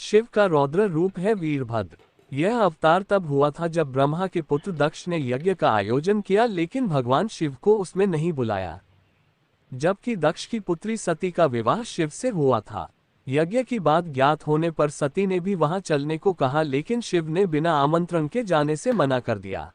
शिव का रौद्र रूप है वीरभद्र। यह अवतार तब हुआ था जब ब्रह्मा के पुत्र दक्ष ने यज्ञ का आयोजन किया, लेकिन भगवान शिव को उसमें नहीं बुलाया। जबकि दक्ष की पुत्री सती का विवाह शिव से हुआ था। यज्ञ की बात ज्ञात होने पर सती ने भी वहां चलने को कहा, लेकिन शिव ने बिना आमंत्रण के जाने से मना कर दिया।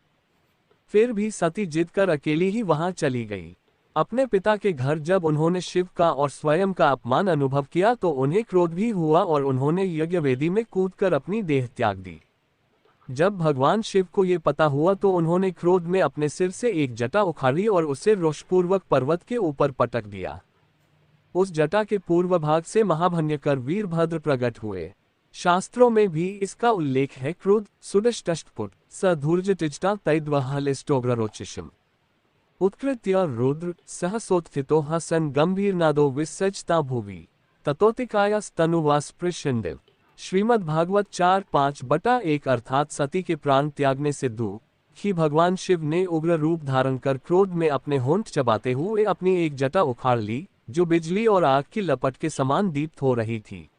फिर भी सती जिद कर अकेली ही वहां चली गई। अपने पिता के घर जब उन्होंने शिव का और स्वयं का अपमान अनुभव किया तो उन्हें क्रोध भी हुआ और उन्होंने यज्ञ वेदी में कूदकर अपनी देह त्याग दी। जब भगवान शिव को ये पता हुआ तो उन्होंने क्रोध में अपने सिर से एक जटा उखाड़ी और उसे रोषपूर्वक पर्वत के ऊपर पटक दिया। उस जटा के पूर्व भाग से महाभयंकर वीरभद्र प्रकट हुए। शास्त्रों में भी इसका उल्लेख है। क्रोध सुदष्टपुट स धूर्जटिजटा तैद्वहलिष्टोग्ररोचिषम् उत्कृत्य रुद्र सहसोत्थितो हसन गंभीरनादो विसजता भुवि ततोतिकायस्तनुवास्पृशन्देव। श्रीमद् भागवत 4:5/1 अर्थात सती के प्राण त्यागने से दुख ही भगवान शिव ने उग्र रूप धारण कर क्रोध में अपने होंठ चबाते हुए अपनी एक जटा उखाड़ ली, जो बिजली और आग की लपट के समान दीप्त हो रही थी।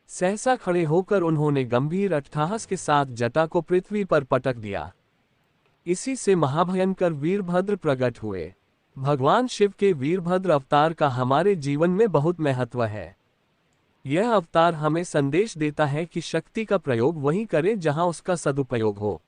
सहसा खड़े होकर उन्होंने गंभीर अट्टहास के साथ जटा को पृथ्वी पर पटक दिया। इसी से महाभयंकर वीरभद्र प्रकट हुए। भगवान शिव के वीरभद्र अवतार का हमारे जीवन में बहुत महत्व है। यह अवतार हमें संदेश देता है कि शक्ति का प्रयोग वहीं करें जहां उसका सदुपयोग हो।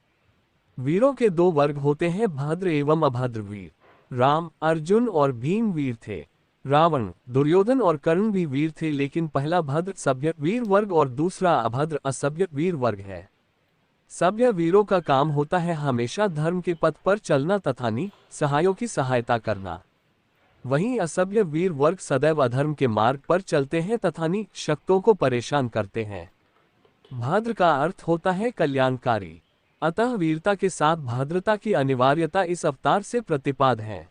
वीरों के दो वर्ग होते हैं, भद्र एवं अभद्र वीर। राम, अर्जुन और भीम वीर थे। रावण, दुर्योधन और कर्ण भी वीर थे, लेकिन पहला भद्र सभ्य वीर वर्ग और दूसरा अभद्र असभ्य वीर वर्ग है। सभ्य वीरों का काम होता है हमेशा धर्म के पथ पर चलना तथा निसहायों की सहायता करना। वहीं असभ्य वीर वर्ग सदैव अधर्म के मार्ग पर चलते हैं तथा निशक्तों को परेशान करते हैं। भद्र का अर्थ होता है कल्याणकारी। अतः वीरता के साथ भद्रता की अनिवार्यता इस अवतार से प्रतिपाद है।